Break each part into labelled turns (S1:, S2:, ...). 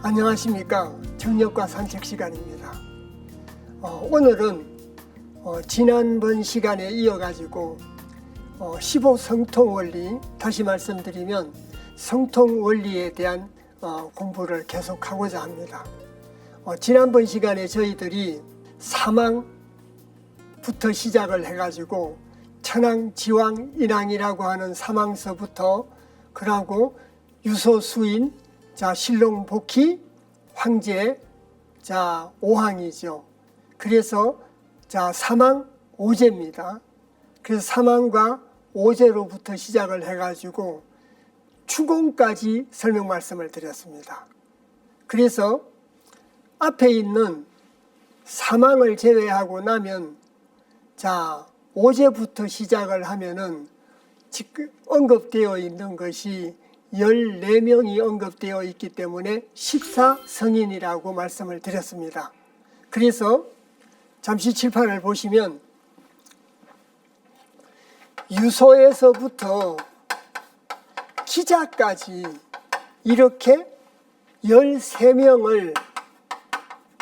S1: 안녕하십니까. 정력과 산책 시간입니다. 오늘은 지난번 시간에 이어가지고 15성통 원리, 다시 말씀드리면 성통 원리에 대한 공부를 계속하고자 합니다. 지난번 시간에 저희들이 사망부터 시작을 해가지고 천왕, 지왕, 인왕이라고 하는 사망서부터 그러고 유소, 수인, 신롱, 복희, 황제, 5항이죠. 그래서 사망 5제입니다. 그래서 사망과 5제로부터 시작을 해가지고 추공까지 설명 말씀을 드렸습니다. 그래서 앞에 있는 사망을 제외하고 나면 5제부터 시작을 하면은 지금 언급되어 있는 것이 14명이 언급되어 있기 때문에 14성인이라고 말씀을 드렸습니다. 그래서 잠시 칠판을 보시면 유소에서부터 기자까지 이렇게 13명을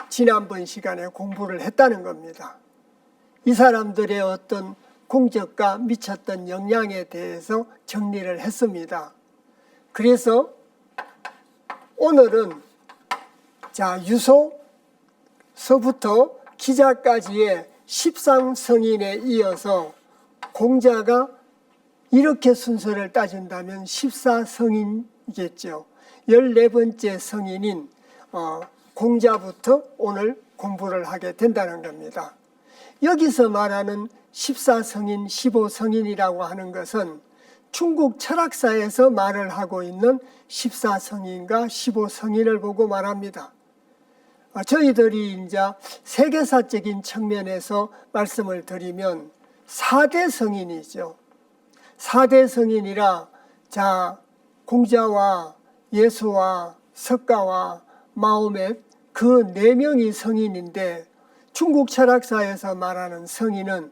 S1: 지난번 시간에 공부를 했다는 겁니다. 이 사람들의 어떤 공적과 미쳤던 영향에 대해서 정리를 했습니다. 그래서 오늘은 유소서부터 기자까지의 13성인에 이어서 공자가 이렇게 순서를 따진다면 14성인이겠죠. 14번째 성인인 공자부터 오늘 공부를 하게 된다는 겁니다. 여기서 말하는 14성인, 15성인이라고 하는 것은 중국 철학사에서 말을 하고 있는 14성인과 15성인을 보고 말합니다. 저희들이 이제 세계사적인 측면에서 말씀을 드리면 4대 성인이죠. 4대 성인이라 공자와 예수와 석가와 마호멧 그 4명이 성인인데 중국 철학사에서 말하는 성인은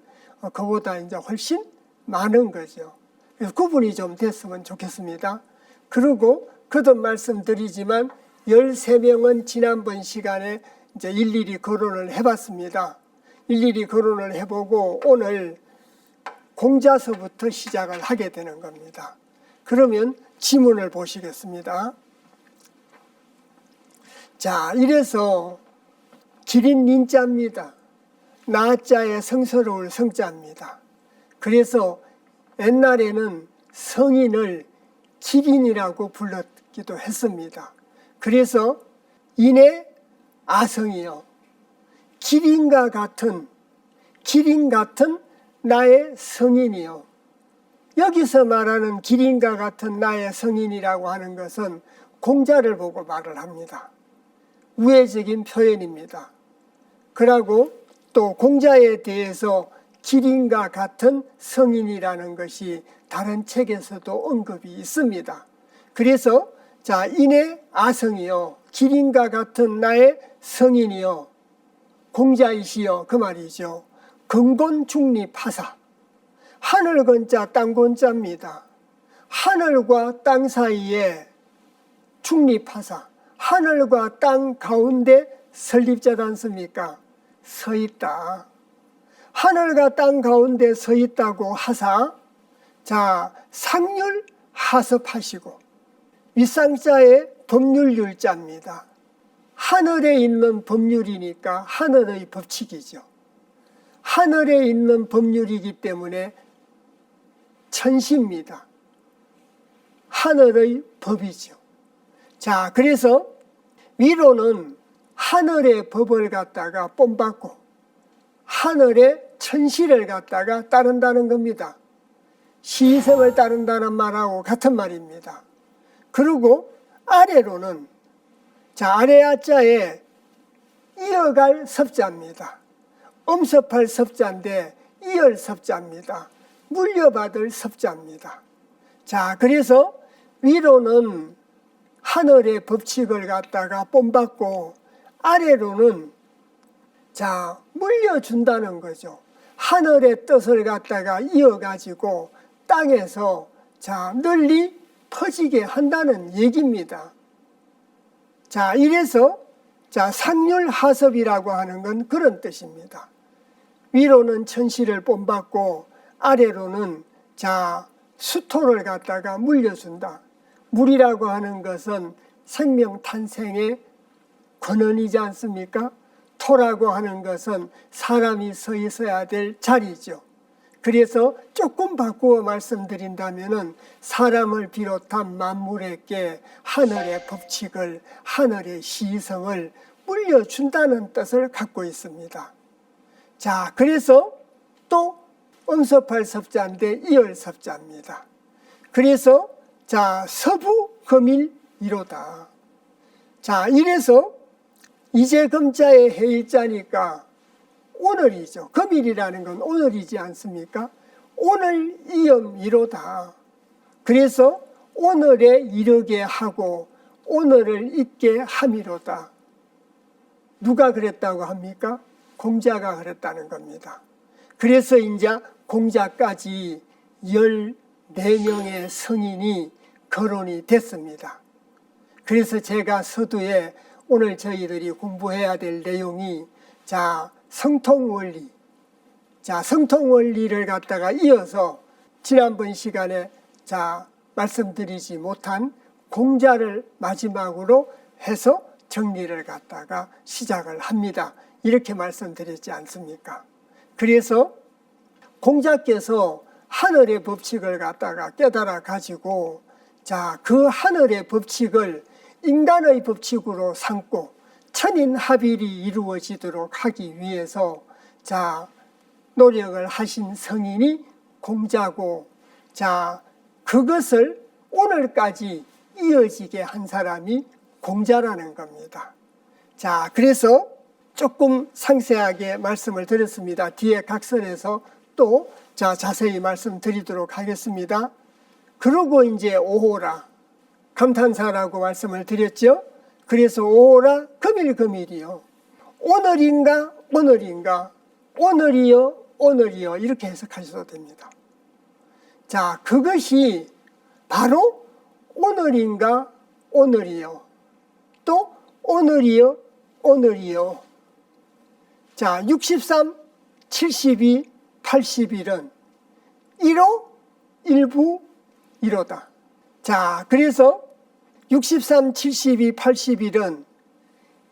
S1: 그보다 이제 훨씬 많은 거죠. 그래서 구분이 좀 됐으면 좋겠습니다. 그리고 거듭 말씀드리지만 13명은 지난번 시간에 이제 일일이 거론을 해봤습니다. 일일이 거론을 해보고 오늘 공자서부터 시작을 하게 되는 겁니다. 그러면 지문을 보시겠습니다. 이래서 기린 닌자입니다. 나자의 성스러울 성자입니다. 그래서 옛날에는 성인을 기린이라고 불렀기도 했습니다. 그래서 인의 아성이요. 기린 같은 나의 성인이요. 여기서 말하는 기린과 같은 나의 성인이라고 하는 것은 공자를 보고 말을 합니다. 우회적인 표현입니다. 그리고 또 공자에 대해서 기린과 같은 성인이라는 것이 다른 책에서도 언급이 있습니다. 그래서 인의 아성이요, 기린과 같은 나의 성인이요, 공자이시여, 그 말이죠. 근곤중립하사, 하늘 건자 땅 건자입니다. 하늘과 땅 사이에 중립하사, 하늘과 땅 가운데 설립자지 않습니까? 서 있다. 하늘과 땅 가운데 서 있다고 하사, 상률 하섭하시고, 윗상자의 법률율자입니다. 하늘에 있는 법률이니까 하늘의 법칙이죠. 하늘에 있는 법률이기 때문에 천시입니다. 하늘의 법이죠. 그래서 위로는 하늘의 법을 갖다가 본받고 하늘의 천시를 갖다가 따른다는 겁니다. 시성을 따른다는 말하고 같은 말입니다. 그리고 아래로는 아래아자에 이어갈 섭자입니다. 엄섭할 섭자인데 이을 섭자입니다. 물려받을 섭자입니다. 그래서 위로는 하늘의 법칙을 갖다가 본받고 아래로는 물려준다는 거죠. 하늘의 뜻을 갖다가 이어가지고 땅에서 널리 퍼지게 한다는 얘기입니다. 자, 이래서 상률하섭이라고 하는 건 그런 뜻입니다. 위로는 천시를 본받고 아래로는 수토를 갖다가 물려준다. 물이라고 하는 것은 생명 탄생의 근원이지 않습니까? 토라고 하는 것은 사람이 서 있어야 될 자리죠. 그래서 조금 바꾸어 말씀드린다면은 사람을 비롯한 만물에게 하늘의 법칙을, 하늘의 시성을 물려준다는 뜻을 갖고 있습니다. 자, 그래서 또 음섭할 섭자인데 이을섭자입니다. 그래서 서부 금일 이로다. 자, 이래서 이제 금자의 해일자니까 오늘이죠. 금일이라는 건 오늘이지 않습니까? 오늘 이음 이로다. 그래서 오늘에 이르게 하고 오늘을 있게 함이로다. 누가 그랬다고 합니까? 공자가 그랬다는 겁니다. 그래서 이제 공자까지 14명의 성인이 거론이 됐습니다. 그래서 제가 서두에 오늘 저희들이 공부해야 될 내용이 성통원리. 성통원리를 갖다가 이어서 지난번 시간에 말씀드리지 못한 공자를 마지막으로 해서 정리를 갖다가 시작을 합니다. 이렇게 말씀드렸지 않습니까? 그래서 공자께서 하늘의 법칙을 갖다가 깨달아 가지고 그 하늘의 법칙을 인간의 법칙으로 삼고 천인합일이 이루어지도록 하기 위해서 노력을 하신 성인이 공자고 그것을 오늘까지 이어지게 한 사람이 공자라는 겁니다. 그래서 조금 상세하게 말씀을 드렸습니다. 뒤에 각설에서 또 자세히 말씀드리도록 하겠습니다. 그러고 이제 오호라 감탄사라고 말씀을 드렸죠. 그래서 오호라 금일이요. 오늘인가 오늘인가 오늘이요 오늘이요 이렇게 해석하셔도 됩니다. 그것이 바로 오늘인가 오늘이요 또 오늘이요 오늘이요. 63, 72, 80일은 1호, 1부, 1호다. 그래서 63, 72, 80일은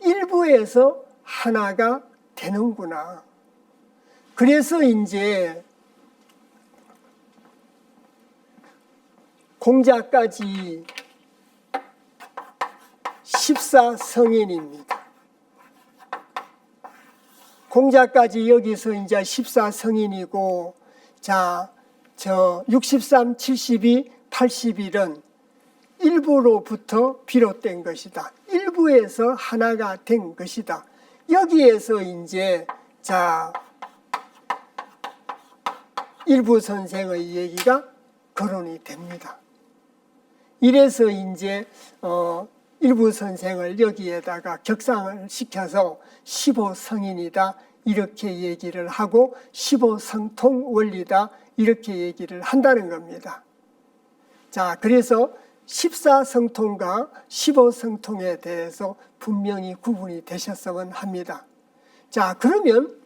S1: 1부에서 하나가 되는구나. 그래서 이제 공자까지 14성인입니다. 공자까지 여기서 이제 14성인이고, 63, 72, 80일은 일부로부터 비롯된 것이다. 일부에서 하나가 된 것이다. 여기에서 이제, 일부 선생의 얘기가 거론이 됩니다. 이래서 이제, 일부 선생을 여기에다가 격상을 시켜서 15성인이다 이렇게 얘기를 하고 15성통 원리다 이렇게 얘기를 한다는 겁니다. 그래서 14성통과 15성통에 대해서 분명히 구분이 되셨으면 합니다. 그러면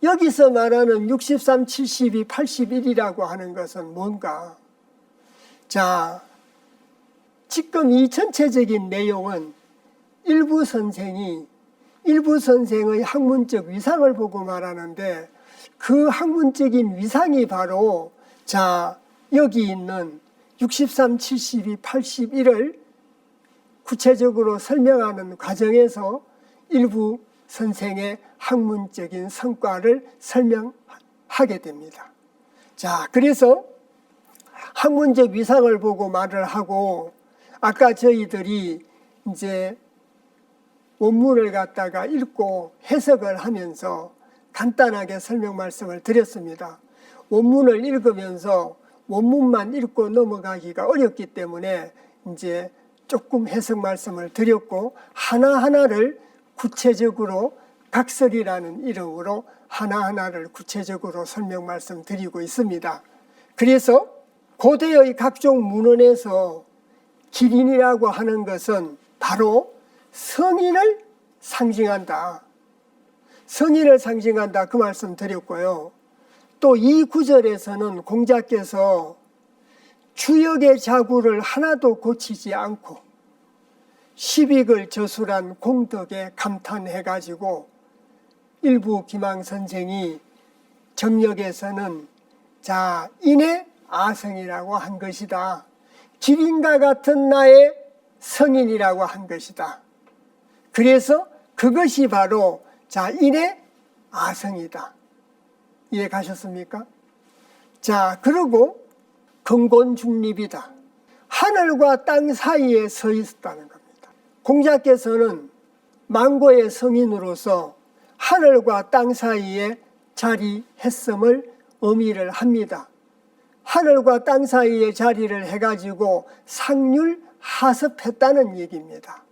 S1: 여기서 말하는 63, 72, 81이라고 하는 것은 뭔가? 지금 이 전체적인 내용은 일부 선생의 학문적 위상을 보고 말하는데 그 학문적인 위상이 바로 여기 있는 63, 72, 81을 구체적으로 설명하는 과정에서 일부 선생의 학문적인 성과를 설명하게 됩니다. 그래서 학문적 위상을 보고 말을 하고 아까 저희들이 이제 원문을 갖다가 읽고 해석을 하면서 간단하게 설명 말씀을 드렸습니다. 원문을 읽으면서 원문만 읽고 넘어가기가 어렵기 때문에 이제 조금 해석 말씀을 드렸고 하나하나를 구체적으로 각설이라는 이름으로 하나하나를 구체적으로 설명 말씀드리고 있습니다. 그래서 고대의 각종 문헌에서 기린이라고 하는 것은 바로 성인을 상징한다. 성인을 상징한다 그 말씀 드렸고요. 또 이 구절에서는 공자께서 주역의 자구를 하나도 고치지 않고 십익을 저술한 공덕에 감탄해가지고 일부 기망 선생이 정역에서는 자 인의 아성이라고 한 것이다. 기린과 같은 나의 성인이라고 한 것이다. 그래서 그것이 바로 자 인의 아성이다. 이해 가셨습니까? 자 그리고 근곤중립이다. 하늘과 땅 사이에 서 있었다는 겁니다. 공자께서는 망고의 성인으로서 하늘과 땅 사이에 자리했음을 의미를 합니다. 하늘과 땅 사이에 자리를 해가지고 상률하습했다는 얘기입니다.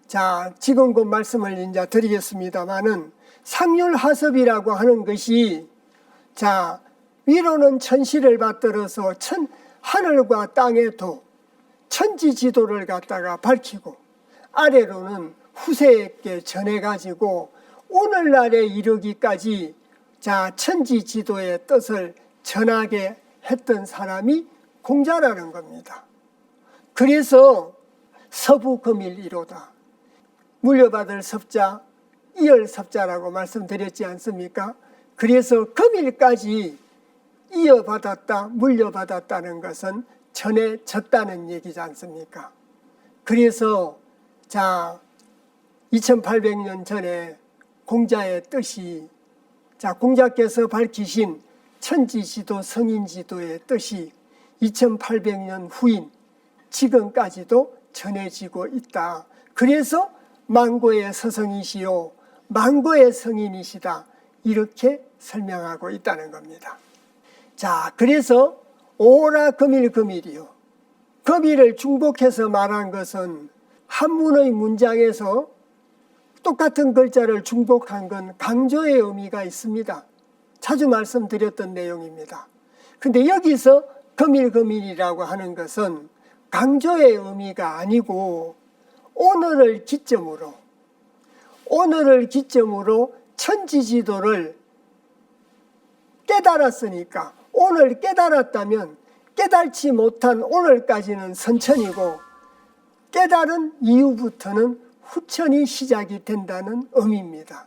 S1: 자, 지금 그 말씀을 이제 드리겠습니다마는 상률하습이라고 하는 것이 자, 위로는 천시를 받들어서 하늘과 땅의 도, 천지지도를 갖다가 밝히고 아래로는 후세에게 전해가지고 오늘날에 이르기까지 자, 천지지도의 뜻을 전하게 했던 사람이 공자라는 겁니다. 그래서 서부금일이로다. 물려받을 섭자, 이을섭자라고 말씀드렸지 않습니까? 그래서 금일까지 이어받았다, 물려받았다는 것은 전해졌다는 얘기지 않습니까? 그래서 자 2800년 전에 공자의 뜻이 자 공자께서 밝히신 천지지도 성인지도의 뜻이 2800년 후인 지금까지도 전해지고 있다. 그래서 망고의 서성이시요 망고의 성인이시다. 이렇게 설명하고 있다는 겁니다. 자, 그래서 오라 금일 금일이요. 금일을 중복해서 말한 것은 한문의 문장에서 똑같은 글자를 중복한 건 강조의 의미가 있습니다. 자주 말씀드렸던 내용입니다. 근데 여기서 금일 금일이라고 하는 것은 강조의 의미가 아니고 오늘을 기점으로 천지지도를 깨달았으니까 오늘 깨달았다면 깨달지 못한 오늘까지는 선천이고 깨달은 이후부터는 후천이 시작이 된다는 의미입니다.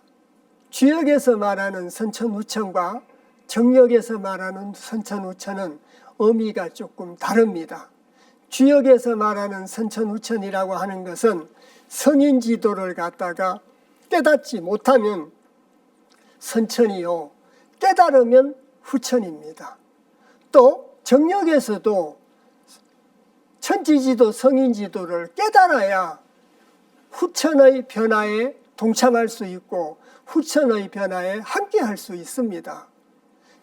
S1: 주역에서 말하는 선천후천과 정역에서 말하는 선천후천은 의미가 조금 다릅니다. 주역에서 말하는 선천후천이라고 하는 것은 성인지도를 갖다가 깨닫지 못하면 선천이요 깨달으면 후천입니다. 또 정역에서도 천지지도 성인지도를 깨달아야 후천의 변화에 동참할 수 있고 후천의 변화에 함께할 수 있습니다.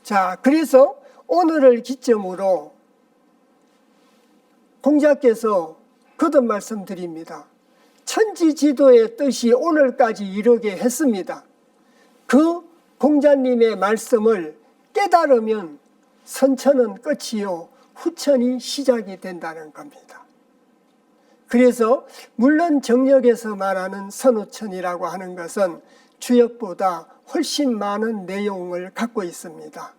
S1: 자, 그래서 오늘을 기점으로 공자께서 거듭 말씀드립니다. 천지지도의 뜻이 오늘까지 이르게 했습니다. 그 공자님의 말씀을 깨달으면 선천은 끝이요 후천이 시작이 된다는 겁니다. 그래서 물론 정역에서 말하는 선후천이라고 하는 것은 주역보다 훨씬 많은 내용을 갖고 있습니다.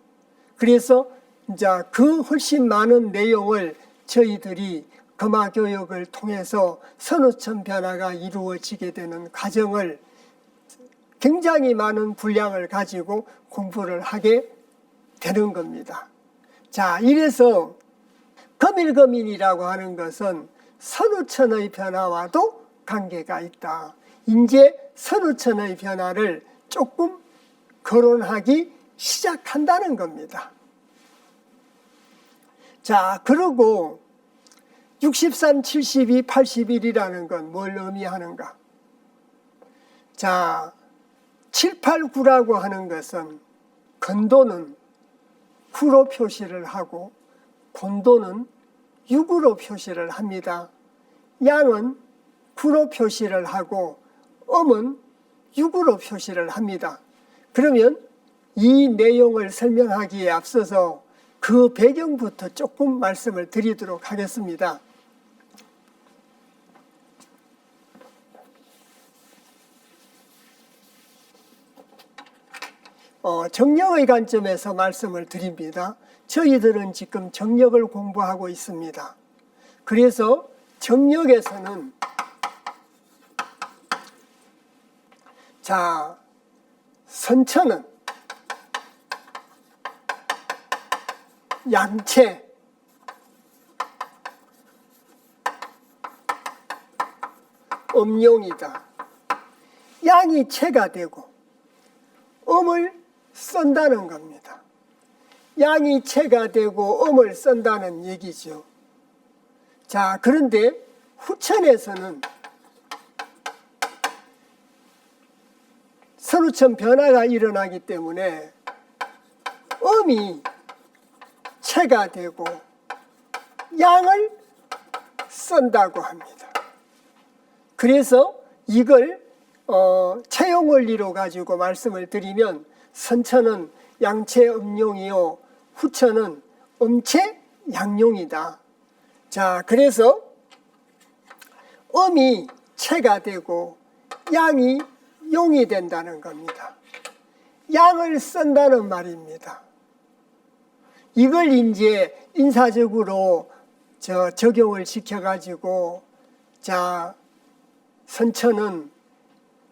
S1: 그래서 이제 그 훨씬 많은 내용을 저희들이 금화교육을 통해서 선후천 변화가 이루어지게 되는 과정을 굉장히 많은 분량을 가지고 공부를 하게 되는 겁니다. 자, 이래서 금일금일이라고 하는 것은 선후천의 변화와도 관계가 있다. 이제 선후천의 변화를 조금 거론하기 시작한다는 겁니다. 자, 그리고 63, 72, 81이라는 건 뭘 의미하는가? 자, 7, 8, 9라고 하는 것은 건도는 9로 표시를 하고 곤도는 6으로 표시를 합니다. 양은 9로 표시를 하고 음은 6으로 표시를 합니다. 그러면 이 내용을 설명하기에 앞서서 그 배경부터 조금 말씀을 드리도록 하겠습니다. 정력의 관점에서 말씀을 드립니다. 저희들은 지금 정력을 공부하고 있습니다. 그래서 정력에서는 자, 선천은 양체, 음용이다. 양이 체가 되고 음을 쓴다는 겁니다. 양이 체가 되고 음을 쓴다는 얘기죠. 자, 그런데 후천에서는 선후천 변화가 일어나기 때문에 음이 체가 되고 양을 쓴다고 합니다. 그래서 이걸 체용 원리로 가지고 말씀을 드리면 선천은 양체 음용이요 후천은 음체 양용이다. 자, 그래서 음이 체가 되고 양이 용이 된다는 겁니다. 양을 쓴다는 말입니다. 이걸 이제 인사적으로 적용을 시켜가지고 자, 선천은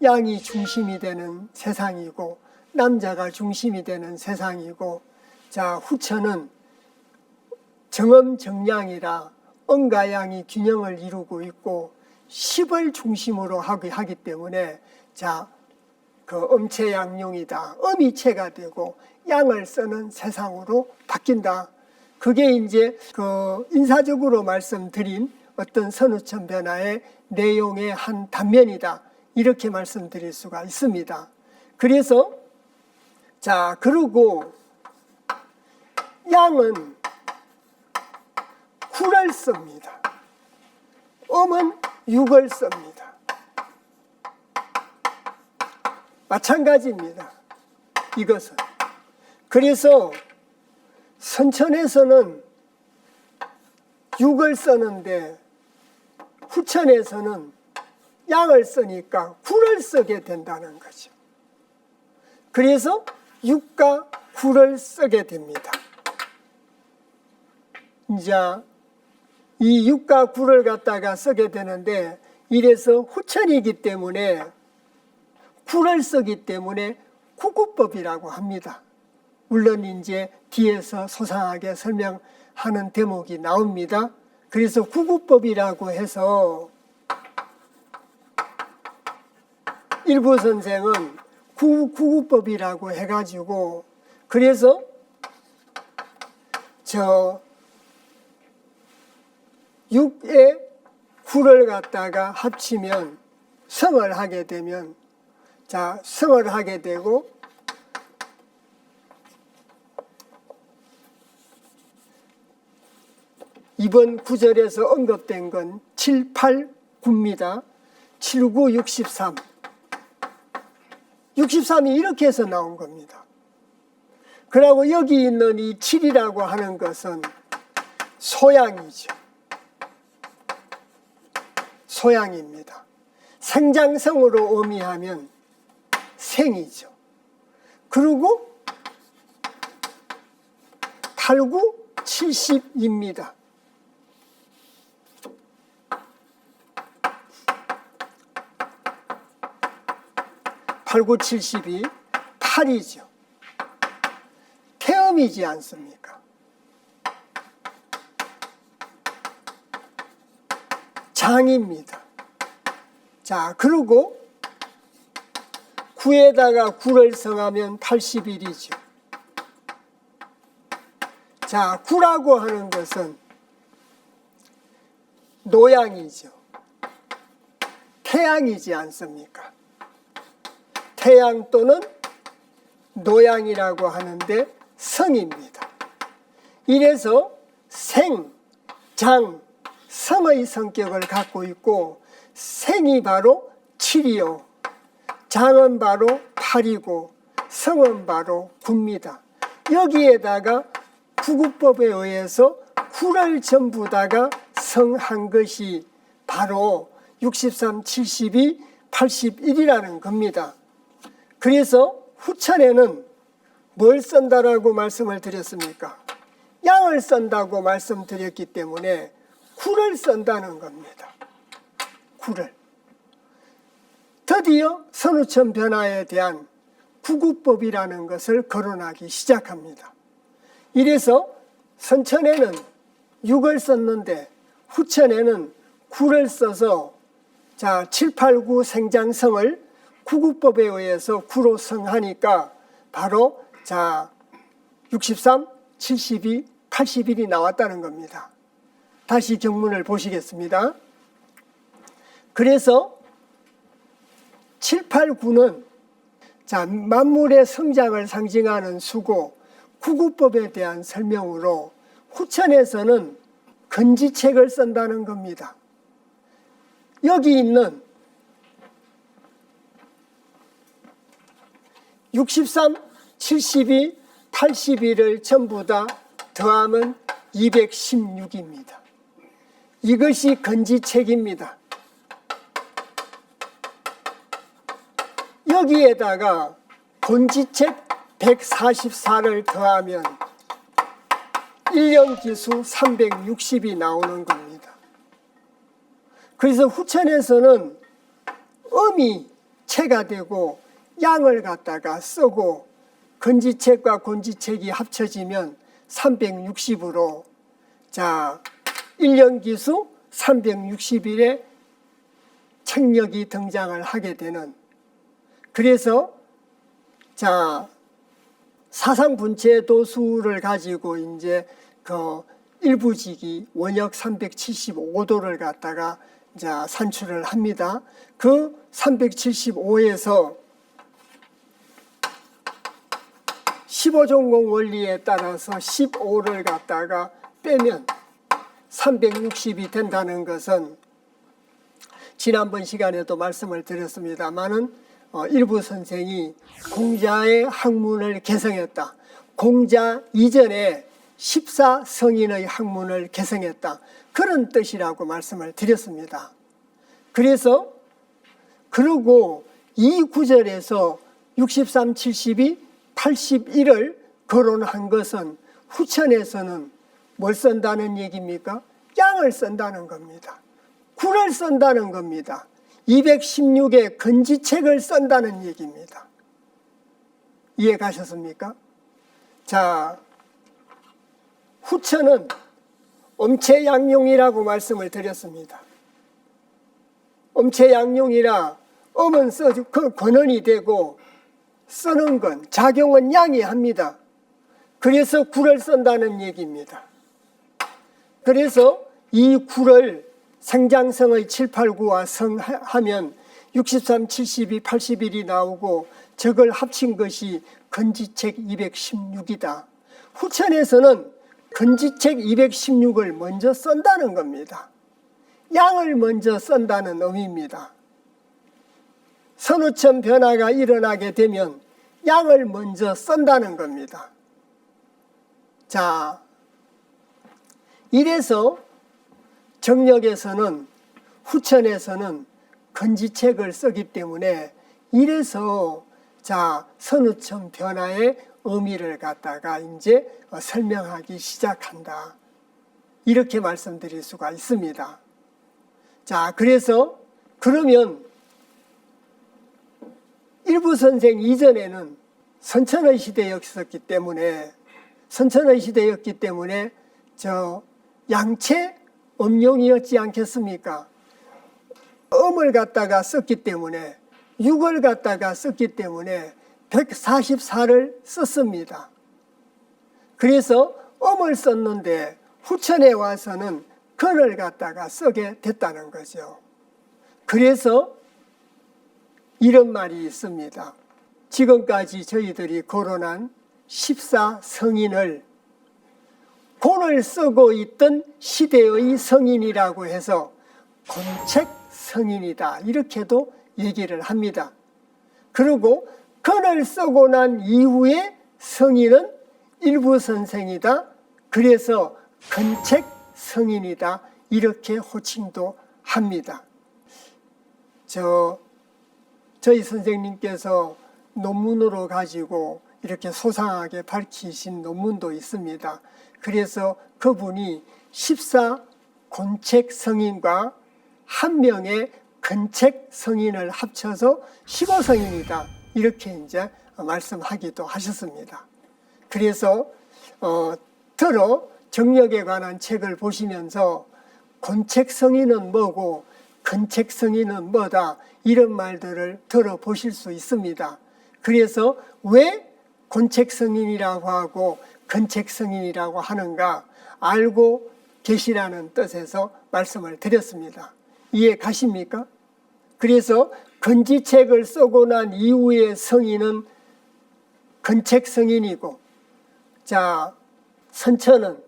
S1: 양이 중심이 되는 세상이고 남자가 중심이 되는 세상이고 자, 후천은 정음정량이라 음과 양이 균형을 이루고 있고 10을 중심으로 하기 때문에 자, 그 음체양용이다. 음이 체가 되고 양을 쓰는 세상으로 바뀐다. 그게 이제 그 인사적으로 말씀드린 어떤 선후천 변화의 내용의 한 단면이다. 이렇게 말씀드릴 수가 있습니다. 그래서 자, 그리고 양은 구를 씁니다. 음은 육을 씁니다. 마찬가지입니다. 이것은. 그래서 선천에서는 육을 쓰는데 후천에서는 양을 쓰니까 구를 쓰게 된다는 거죠. 그래서 육과 구를 쓰게 됩니다. 이제 이 육과 구를 갖다가 쓰게 되는데 이래서 후천이기 때문에 구를 쓰기 때문에 구구법이라고 합니다. 물론 이제 뒤에서 소상하게 설명하는 대목이 나옵니다. 그래서 구구법이라고 해서 일부 선생은 구구법이라고 해가지고 그래서 저 6의 9를 갖다가 합치면 성을 하게 되면 자, 성을 하게 되고 이번 구절에서 언급된 건 7, 8, 9입니다. 7, 9, 63. 63이 이렇게 해서 나온 겁니다. 그리고 여기 있는 이 7이라고 하는 것은 소양이죠. 소양입니다. 생장성으로 의미하면 생이죠. 그리고 8, 9, 70입니다. 8, 9, 70이 8이죠. 태음이지 않습니까? 장입니다. 자, 그리고 9에다가 9를 성하면 81이죠. 자, 9라고 하는 것은 노양이죠. 태양이지 않습니까? 태양 또는 노양이라고 하는데 성입니다. 이래서 생, 장, 성의 성격을 갖고 있고 생이 바로 7이요. 장은 바로 8이고 성은 바로 9입니다. 여기에다가 구구법에 의해서 9를 전부 다가 성한 것이 바로 63, 72, 81이라는 겁니다. 그래서 후천에는 뭘 쓴다라고 말씀을 드렸습니까? 양을 쓴다고 말씀드렸기 때문에 구를 쓴다는 겁니다. 구를. 드디어 선우천 변화에 대한 구구법이라는 것을 거론하기 시작합니다. 이래서 선천에는 6을 썼는데 후천에는 9를 써서 7, 8, 9 생장성을 구구법에 의해서 9로 성하니까 바로 63, 72, 81이 나왔다는 겁니다. 다시 경문을 보시겠습니다. 그래서 7, 8, 9는 만물의 성장을 상징하는 수고, 구구법에 대한 설명으로 후천에서는 건지책을 쓴다는 겁니다. 여기 있는 63, 72, 81을 전부 다 더하면 216입니다. 이것이 건지책입니다. 여기에다가 본지책 144를 더하면 1년기수 360이 나오는 겁니다. 그래서 후천에서는 음이 체가 되고 양을 갖다가 쓰고 건지책과 곤지책이 합쳐지면 360으로 1년기수 360일에 책력이 등장을 하게 되는, 그래서 사상분체 도수를 가지고 이제 그 일부지기 원역 375도를 갖다가 산출을 합니다. 그 375에서 15전공 원리에 따라서 15를 갖다가 빼면 360이 된다는 것은 지난번 시간에도 말씀을 드렸습니다마는 일부 선생이 공자의 학문을 개성했다. 공자 이전에 14성인의 학문을 개성했다. 그런 뜻이라고 말씀을 드렸습니다. 그리고 이 구절에서 63, 72, 81을 거론한 것은 후천에서는 뭘 쓴다는 얘기입니까? 양을 쓴다는 겁니다. 구를 쓴다는 겁니다. 216의 건지책을 쓴다는 얘기입니다. 이해 가셨습니까? 후천은 엄체양용이라고 말씀을 드렸습니다. 엄체양용이라 음은 권언이 되고 쓰는 건, 작용은 양이 합니다. 그래서 구를 쓴다는 얘기입니다. 그래서 이 구를 생장성의 7, 8, 9와 성하면 63, 72, 81이 나오고 저걸 합친 것이 건지책 216이다. 후천에서는 건지책 216을 먼저 쓴다는 겁니다. 양을 먼저 쓴다는 의미입니다. 선우천 변화가 일어나게 되면 양을 먼저 쓴다는 겁니다. 이래서 정력에서는, 후천에서는 건지책을 쓰기 때문에 이래서 선우천 변화의 의미를 갖다가 이제 설명하기 시작한다. 이렇게 말씀드릴 수가 있습니다. 그러면 일부 선생 이전에는 선천의 시대였기 때문에 양체 음용이었지 않겠습니까? 음을 갖다가 썼기 때문에, 6을 갖다가 썼기 때문에 144를 썼습니다. 그래서 음을 썼는데 후천에 와서는 건을 갖다가 쓰게 됐다는 거죠. 그래서 이런 말이 있습니다. 지금까지 저희들이 거론한 14성인을 곤을 쓰고 있던 시대의 성인이라고 해서 곤책 성인이다, 이렇게도 얘기를 합니다. 그리고 건을 쓰고 난 이후에 성인은 일부 선생이다, 그래서 건책 성인이다, 이렇게 호칭도 합니다. 저희 선생님께서 논문으로 가지고 이렇게 소상하게 밝히신 논문도 있습니다. 그래서 그분이 14곤책 성인과 한 명의 근책 성인을 합쳐서 15성인이다. 이렇게 이제 말씀하기도 하셨습니다. 그래서 더러 정력에 관한 책을 보시면서 곤책 성인은 뭐고 근책 성인은 뭐다 이런 말들을 들어보실 수 있습니다. 그래서 왜 곤책 성인이라고 하고 근책 성인이라고 하는가 알고 계시라는 뜻에서 말씀을 드렸습니다. 이해 가십니까? 그래서 근지책을 쓰고 난 이후의 성인은 근책 성인이고, 자, 선천은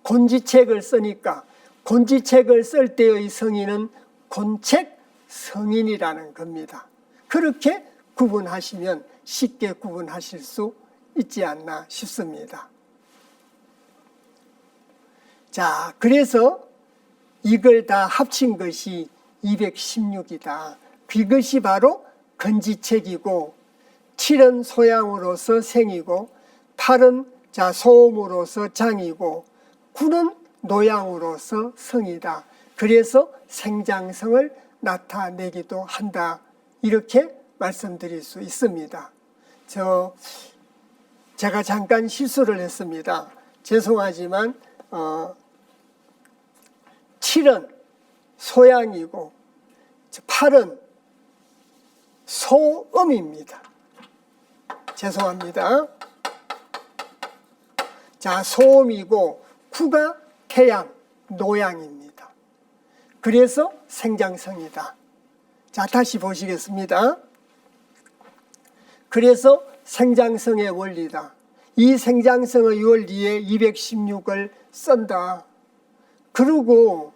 S1: 곤지책을 쓰니까 곤지책을 쓸 때의 성인은 곤책 성인이라는 겁니다. 그렇게 구분하시면 쉽게 구분하실 수 있지 않나 싶습니다. 자, 그래서 이걸 다 합친 것이 216이다. 그것이 바로 근지책이고 7은 소양으로서 생이고 8은 소음으로서 장이고 9는 노양으로서 성이다. 그래서 생장성을 나타내기도 한다. 이렇게 말씀드릴 수 있습니다. 제가 잠깐 실수를 했습니다. 죄송하지만 7은 소양이고 8은 소음입니다. 죄송합니다. 자, 소음이고 9가 태양, 노양입니다. 그래서 생장성이다. 자, 다시 보시겠습니다. 그래서 생장성의 원리다. 이 생장성의 원리에 216을 쓴다. 그리고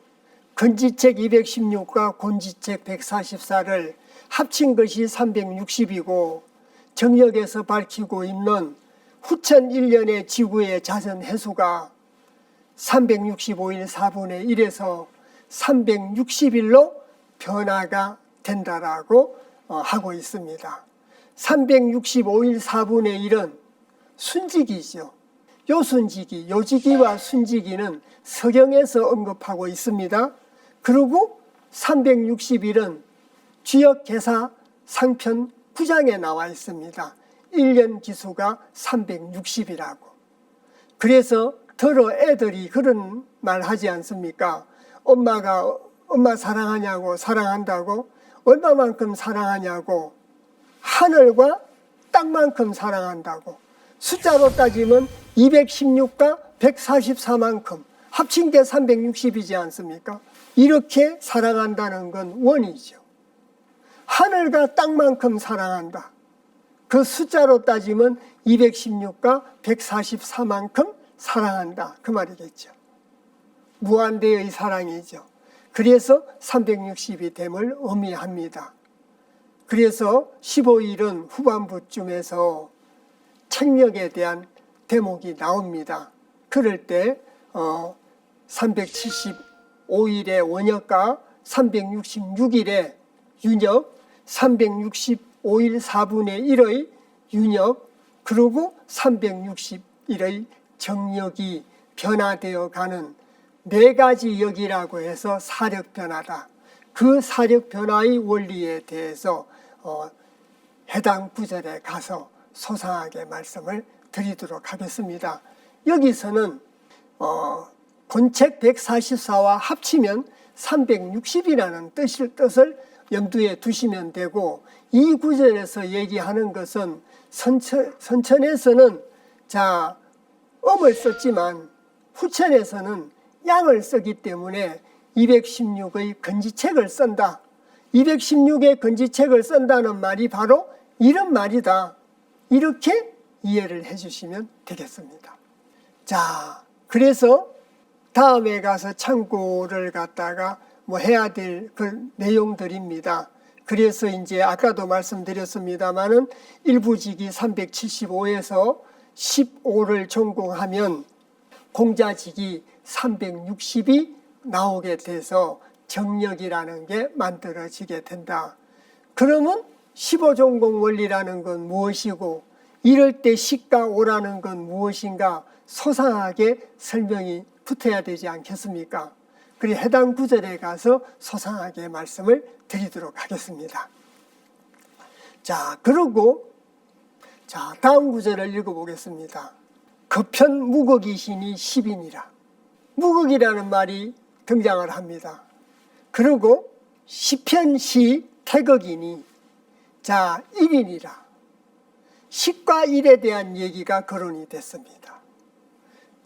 S1: 근지책 216과 곤지책 144를 합친 것이 360이고 정력에서 밝히고 있는 후천 1년의 지구의 자전 해수가 365일 4분의 1에서 360일로 변화가 된다라고 하고 있습니다. 365일 4분의 1은 순직이죠. 요순직이, 요지기와 순직이는 서경에서 언급하고 있습니다. 그리고 360일은 주역개사 상편 9장에 나와 있습니다. 1년 기수가 360이라고. 그래서 더러 애들이 그런 말 하지 않습니까? 엄마 사랑하냐고, 사랑한다고, 얼마만큼 사랑하냐고, 하늘과 땅만큼 사랑한다고. 숫자로 따지면 216과 144만큼 합친 게 360이지 않습니까? 이렇게 사랑한다는 건 원이죠. 하늘과 땅만큼 사랑한다. 그 숫자로 따지면 216과 144만큼 사랑한다. 그 말이겠죠. 무한대의 사랑이죠. 그래서 360이 됨을 의미합니다. 그래서 15일은 후반부쯤에서 책력에 대한 대목이 나옵니다. 그럴 때 375일의 원역과 366일의 윤역, 365일 4분의 1의 윤역, 그리고 360일의 정역이 변화되어 가는 4가지 역이라고 해서 사력 변화다. 그 사력 변화의 원리에 대해서 해당 구절에 가서 소상하게 말씀을 드리도록 하겠습니다. 여기서는 곤책 144와 합치면 360이라는 뜻을 염두에 두시면 되고, 이 구절에서 얘기하는 것은 선천에서는 음을 썼지만 후천에서는 양을 쓰기 때문에 216의 근지책을 쓴다. 216의 근지책을 쓴다는 말이 바로 이런 말이다. 이렇게 이해를 해주시면 되겠습니다. 자, 그래서 다음에 가서 참고를 갖다가 해야 될 그 내용들입니다. 그래서 이제 아까도 말씀드렸습니다마는 일부지기 375에서 15를 전공하면 공자지기 360이 나오게 돼서 정력이라는 게 만들어지게 된다. 그러면 15전공 원리라는 건 무엇이고 이럴 때 시가 오라는 건 무엇인가 소상하게 설명이 붙어야 되지 않겠습니까? 그리고 해당 구절에 가서 소상하게 말씀을 드리도록 하겠습니다. 자, 그리고 자, 다음 구절을 읽어보겠습니다. 거편 무거기시니 10이니라. 무거기라는 말이 등장을 합니다. 그리고 시편시 태극이니 자 1인이라. 식과 일에 대한 얘기가 거론이 됐습니다.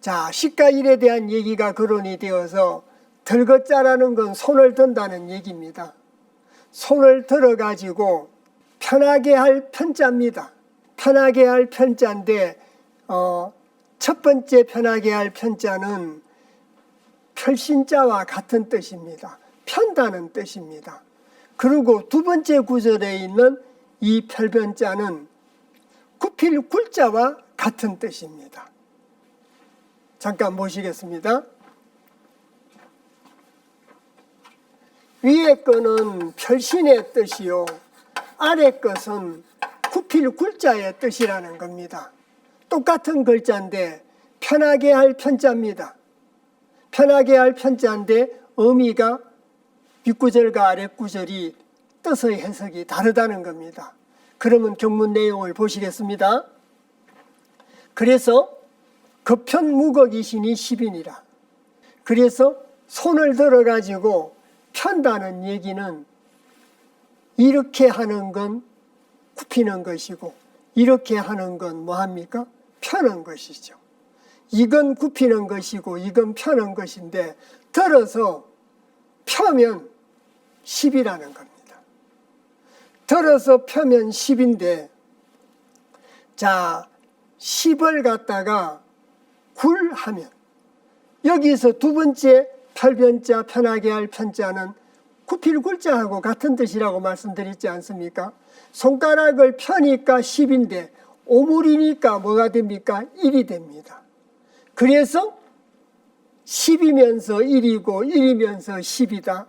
S1: 자, 식과 일에 대한 얘기가 거론이 되어서 들것자라는 건 손을 든다는 얘기입니다. 손을 들어가지고 편하게 할 편자입니다. 편하게 할 편자인데 첫 번째 편하게 할 편자는 펼신자와 같은 뜻입니다. 편다는 뜻입니다. 그리고 두 번째 구절에 있는 이 펼변자는 굽힐 굴자와 같은 뜻입니다. 잠깐 보시겠습니다. 위에 거는 펼신의 뜻이요, 아래 것은 굽힐 굴자의 뜻이라는 겁니다. 똑같은 글자인데 편하게 할 편자입니다. 편하게 할 편자인데 의미가 윗구절과 아랫구절이 뜻의 해석이 다르다는 겁니다. 그러면 경문 내용을 보시겠습니다. 그래서 거편 무거기시니 10이니라. 그래서 손을 들어가지고 편다는 얘기는 이렇게 하는 건 굽히는 것이고 이렇게 하는 건 뭐합니까? 펴는 것이죠. 이건 굽히는 것이고 이건 펴는 것인데 들어서 펴면 10이라는 겁니다. 들어서 펴면 10인데 자 10을 갖다가 굴하면 여기서 두 번째 펼변자 편하게 할 편자는 굽힐 굴자하고 같은 뜻이라고 말씀드렸지 않습니까? 손가락을 펴니까 10인데 오물이니까 뭐가 됩니까? 1이 됩니다. 그래서 10이면서 1이고 1이면서 10이다.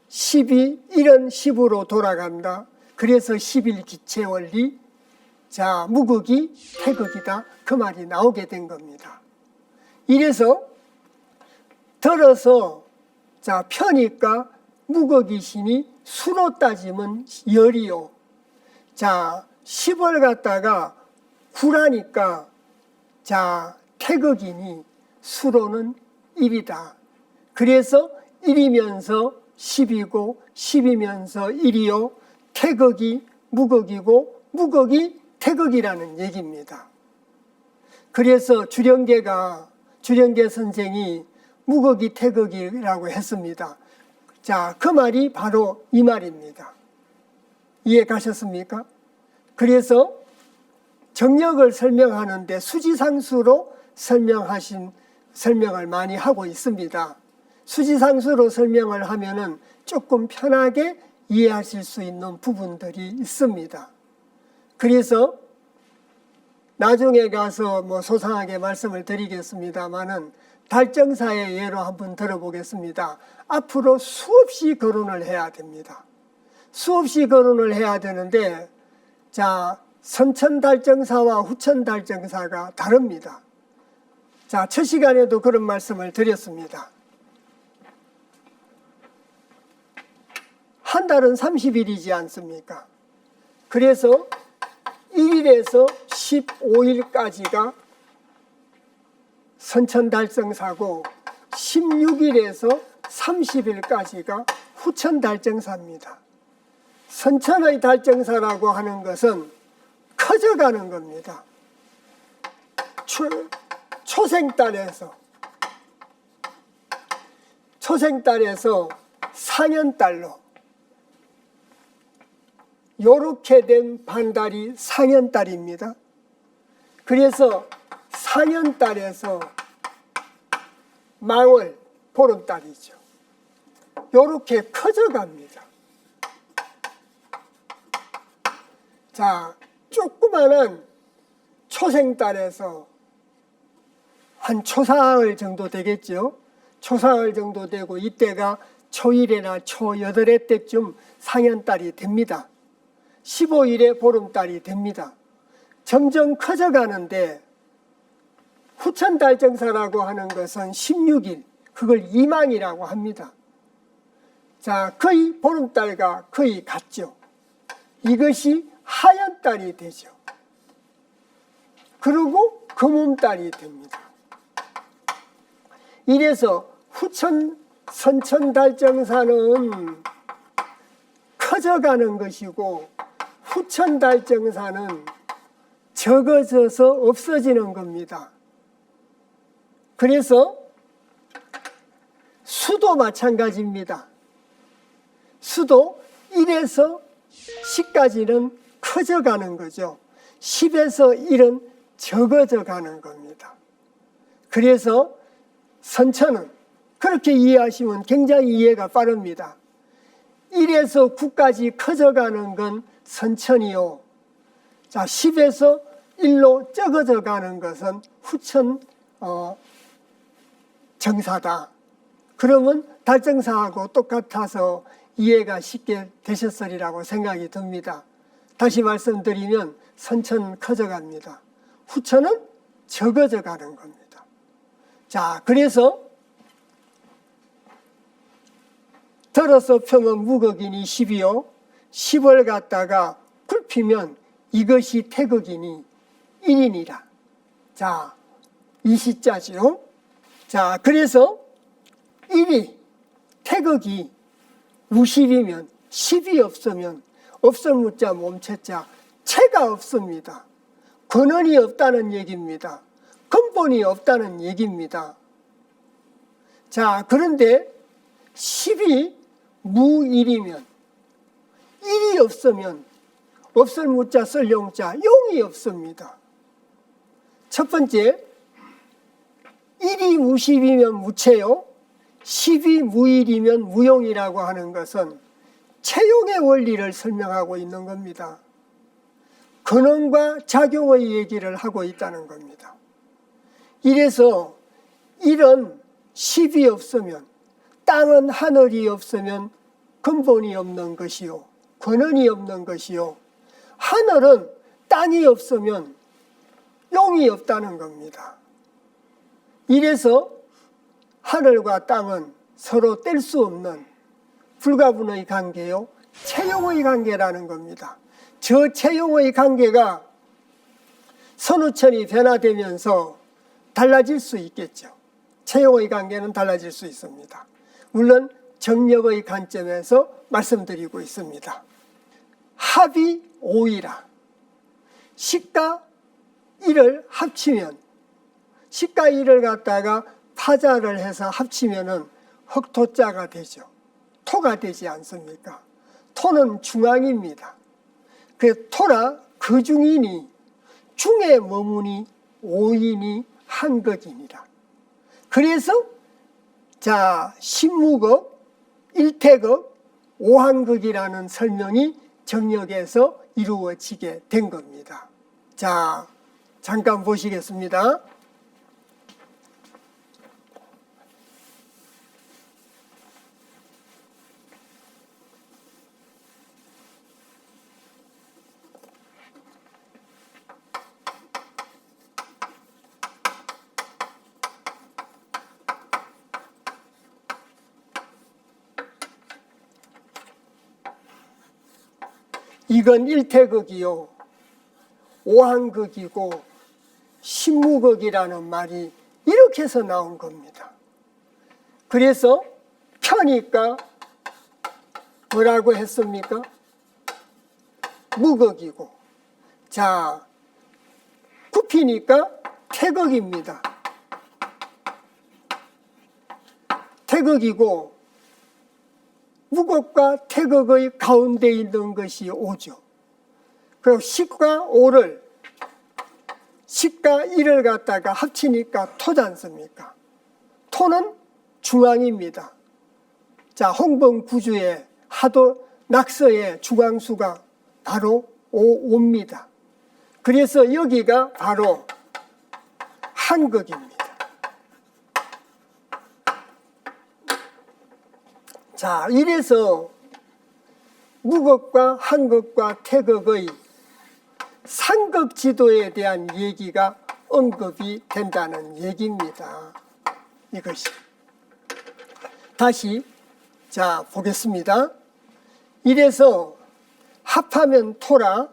S1: 10이 1은 10으로 돌아간다. 그래서 11 기체 원리, 자 무극이 태극이다. 그 말이 나오게 된 겁니다. 이래서 들어서 자 펴니까 무극이시니 수로 따지면 열이요. 자 10을 갖다가 굴하니까 자 태극이니 수로는 1이다. 그래서 1이면서 10이고 10이면서 1이요. 태극이 무극이고 무극이 태극이라는 얘기입니다. 그래서 주령계 선생이 무극이 태극이라고 했습니다. 자, 그 말이 바로 이 말입니다. 이해 가셨습니까? 그래서 정력을 설명하는데 수지상수로 설명을 많이 하고 있습니다. 수지상수로 설명을 하면은 조금 편하게 이해하실 수 있는 부분들이 있습니다. 그래서 나중에 가서 뭐 소상하게 말씀을 드리겠습니다만은 달정사의 예로 한번 들어보겠습니다. 앞으로 수없이 거론을 해야 됩니다. 수없이 거론을 해야 되는데 자 선천달정사와 후천달정사가 다릅니다. 자, 첫 시간에도 그런 말씀을 드렸습니다. 한 달은 30일이지 않습니까? 그래서 1일에서 15일까지가 선천달정사고 16일에서 30일까지가 후천달정사입니다. 선천의 달정사라고 하는 것은 커져가는 겁니다. 초생달에서 상현달로 요렇게 된 반달이 상현달입니다. 그래서 상현달에서 망월, 보름달이죠. 요렇게 커져갑니다. 자, 조그마한 초생달에서 한 초사흘 정도 되겠죠. 초사흘 정도 되고 이때가 초일에나 초여덟회 때쯤 상현달이 됩니다. 15일에 보름달이 됩니다. 점점 커져가는데 후천달정사라고 하는 것은 16일, 그걸 이망이라고 합니다. 자, 거의 보름달과 거의 같죠. 이것이 하얀 달이 되죠. 그리고 검은달이 됩니다. 이래서 선천달정사는 커져가는 것이고 후천달정사는 적어져서 없어지는 겁니다. 그래서 수도 마찬가지입니다. 수도 1에서 10까지는 커져가는 거죠. 10에서 1은 적어져 가는 겁니다. 그래서 선천은 그렇게 이해하시면 굉장히 이해가 빠릅니다. 1에서 9까지 커져가는 건 선천이요. 자, 10에서 1로 적어져 가는 것은 후천 정사다. 그러면 달정사하고 똑같아서 이해가 쉽게 되셨으리라고 생각이 듭니다. 다시 말씀드리면 선천은 커져갑니다. 후천은 적어져 가는 겁니다. 자, 그래서 들어서 펴면 무극이니 10이요. 10을 갖다가 굴피면 이것이 태극이니 1이니라. 자, 이 시자지요. 자, 그래서 1이 태극이 무십이면 10이 없으면 없을 무자 몸체자 체가 없습니다. 근원이 없다는 얘기입니다. 근본이 없다는 얘기입니다. 자, 그런데 10이 무일이면 1이 없으면 없을 무자 쓸 용자 용이 없습니다. 첫 번째, 1이 무십이면 무체요. 10이 무일이면 무용이라고 하는 것은 체용의 원리를 설명하고 있는 겁니다. 근원과 작용의 얘기를 하고 있다는 겁니다. 이래서 1은 10이 없으면, 땅은 하늘이 없으면 근본이 없는 것이요, 근원이 없는 것이요, 하늘은 땅이 없으면 용이 없다는 겁니다. 이래서 하늘과 땅은 서로 뗄 수 없는 불가분의 관계요, 체용의 관계라는 겁니다. 저 체용의 관계가 선우천이 변화되면서 달라질 수 있겠죠. 체용의 관계는 달라질 수 있습니다. 물론 정력의 관점에서 말씀드리고 있습니다. 합이 5이라 10과 1을 합치면 10과 1을 갖다가 파자를 해서 합치면은 흑토자가 되죠. 토가 되지 않습니까? 토는 중앙입니다. 그 토라 그 중이니 중에 머무니 오이니 한극이니라. 그래서 자, 신무극, 일태극, 오한극이라는 설명이 정력에서 이루어지게 된 겁니다. 자, 잠깐 보시겠습니다. 이건 일태극이요, 오한극이고 신무극이라는 말이 이렇게 해서 나온 겁니다. 그래서 펴니까 뭐라고 했습니까? 무극이고, 자, 굽히니까 태극입니다. 태극이고, 무극과 태극의 가운데 있는 것이 오죠. 그리고 10과 5를 10과 1을 갖다가 합치니까 토지 않습니까? 토는 중앙입니다. 자, 홍범구주의 하도 낙서의 중앙수가 바로 5입니다. 그래서 여기가 바로 한극입니다. 자, 이래서 무극과 한극과 태극의 삼극지도에 대한 얘기가 언급이 된다는 얘기입니다. 이것이. 다시 자 보겠습니다. 이래서 합하면 토라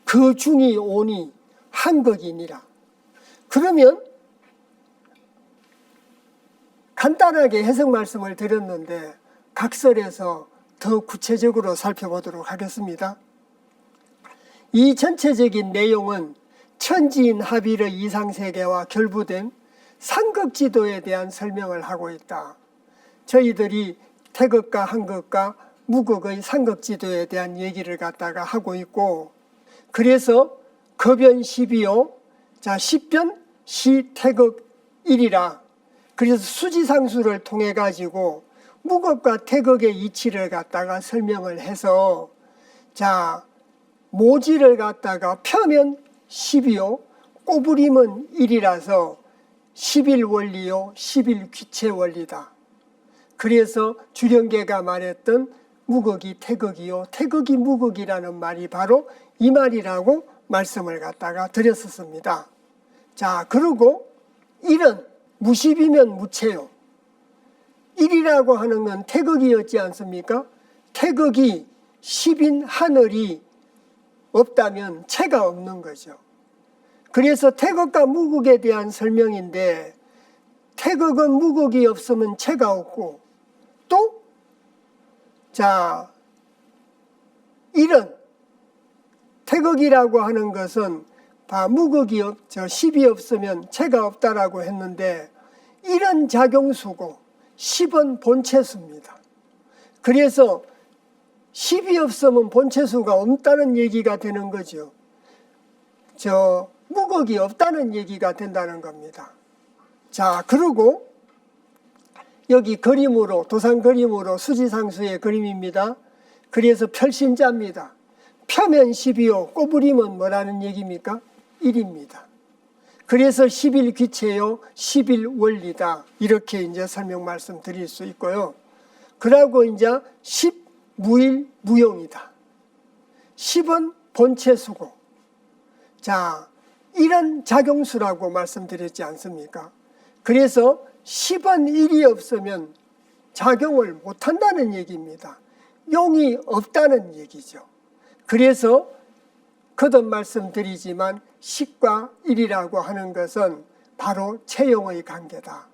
S1: 그 중이 오니 한극이니라. 그러면 간단하게 해석 말씀을 드렸는데 각설에서 더 구체적으로 살펴보도록 하겠습니다. 이 전체적인 내용은 천지인 합일의 이상세계와 결부된 삼극지도에 대한 설명을 하고 있다. 저희들이 태극과 한극과 무극의 삼극지도에 대한 얘기를 갖다가 하고 있고, 그래서 거변 12요, 자 10변 시태극 1이라. 그래서 수지상수를 통해 가지고 무극과 태극의 이치를 갖다가 설명을 해서, 자 모지를 갖다가 펴면 10이요, 꼬부림은 1이라서 11원리요 11귀체 원리다. 그래서 주령계가 말했던 무극이 태극이요 태극이 무극이라는 말이 바로 이 말이라고 말씀을 갖다가 드렸었습니다. 자, 그리고 1은 무십이면 무체요. 1이라고 하는 건 태극이었지 않습니까? 태극이 10인 하늘이 없다면 체가 없는 거죠. 그래서 태극과 무극에 대한 설명인데, 태극은 무극이 없으면 체가 없고, 또 자 1은 태극이라고 하는 것은 무극이 10이 없으면 체가 없다라고 했는데 1은 작용수고 10은 본체수입니다. 그래서 10이 없으면 본체수가 없다는 얘기가 되는 거죠. 무극이 없다는 얘기가 된다는 겁니다. 자, 그리고 여기 그림으로, 도상 그림으로 수지상수의 그림입니다. 그래서 펼신자입니다. 펴면 10이요, 꼬부림은 뭐라는 얘기입니까? 1입니다. 그래서 11귀체요, 11원리다. 이렇게 이제 설명 말씀 드릴 수 있고요. 그러고 이제 10 무일 무용이다. 10은 본체수고, 자 1은 작용수라고 말씀드렸지 않습니까? 그래서 10은 1이 없으면 작용을 못한다는 얘기입니다. 용이 없다는 얘기죠. 그래서 거듭 말씀드리지만 10과 1이라고 하는 것은 바로 체용의 관계다.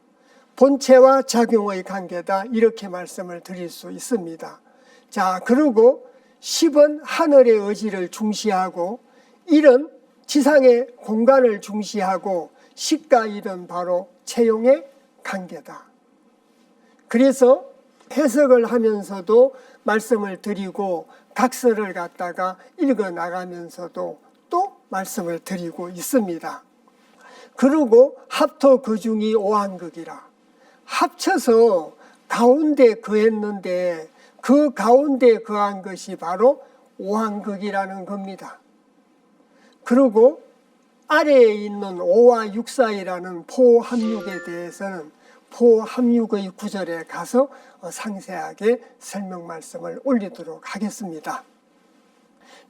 S1: 본체와 작용의 관계다. 이렇게 말씀을 드릴 수 있습니다. 자, 그리고 10은 하늘의 의지를 중시하고 1은 지상의 공간을 중시하고 10과 1은 바로 체용의 관계다. 그래서 해석을 하면서도 말씀을 드리고 각설을 갖다가 읽어 나가면서도 또 말씀을 드리고 있습니다. 그리고 합토 그중이 오한극이라. 합쳐서 가운데 거했는데 그 가운데 거한 것이 바로 오한극이라는 겁니다. 그리고 아래에 있는 5와 6 사이라는 포합육에 대해서는 포합육의 구절에 가서 상세하게 설명 말씀을 올리도록 하겠습니다.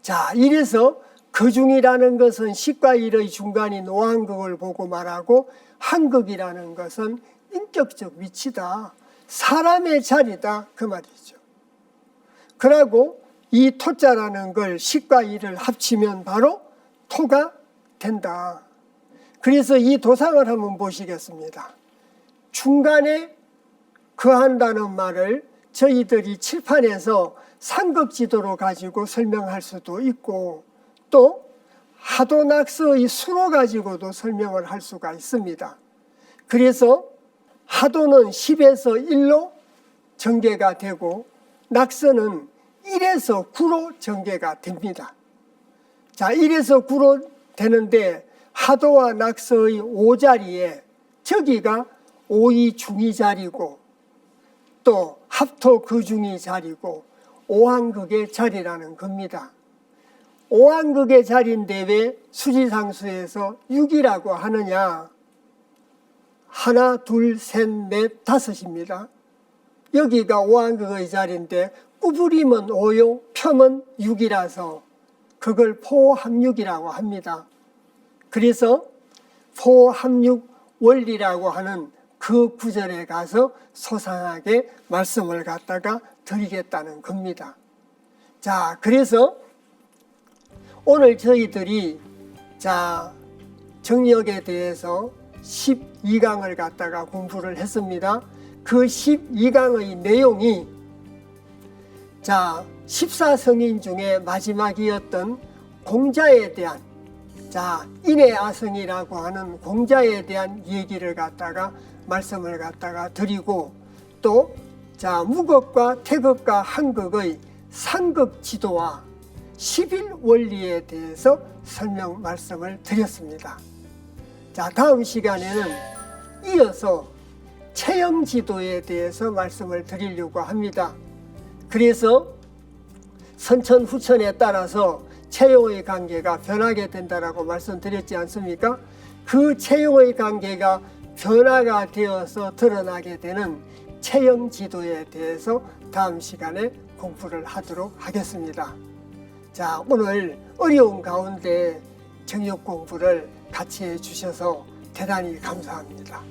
S1: 자, 이래서 그중이라는 것은 10과 1의 중간인 오한극을 보고 말하고 한극이라는 것은 인격적 위치다. 사람의 자리다. 그 말이죠. 그러고 이 토자라는 걸 10과 1을 합치면 바로 토가 된다. 그래서 이 도상을 한번 보시겠습니다. 중간에 거한다는 말을 저희들이 칠판에서 삼극지도로 가지고 설명할 수도 있고 또 하도낙서의 수로 가지고도 설명을 할 수가 있습니다. 그래서 하도는 10에서 1로 전개가 되고 낙서는 1에서 9로 전개가 됩니다. 자, 1에서 9로 되는데 하도와 낙서의 5자리에 저기가 5이 중이 자리고 또 합토 그중이 자리고 오한극의 자리라는 겁니다. 오한극의 자리인데 왜 수지상수에서 6이라고 하느냐? 하나, 둘, 셋, 넷, 다섯입니다. 여기가 오한극의 자리인데 꾸부림은 5요, 펴면 6이라서 그걸 포함육이라고 합니다. 그래서 포함육 원리라고 하는 그 구절에 가서 소상하게 말씀을 갖다가 드리겠다는 겁니다. 자, 그래서 오늘 저희들이 정력에 대해서 12강을 갖다가 공부를 했습니다. 그 12강의 내용이 14성인 중에 마지막이었던 공자에 대한 인해아성이라고 하는 공자에 대한 얘기를 갖다가 말씀을 갖다가 드리고, 또 무극과 태극과 한극의 상극지도와 11원리에 대해서 설명 말씀을 드렸습니다. 다음 시간에는 이어서 체형지도에 대해서 말씀을 드리려고 합니다. 그래서 선천후천에 따라서 체형의 관계가 변하게 된다라고 말씀드렸지 않습니까? 그 체형의 관계가 변화가 되어서 드러나게 되는 체형지도에 대해서 다음 시간에 공부를 하도록 하겠습니다. 오늘 어려운 가운데 정력 공부를 같이 해주셔서 대단히 감사합니다.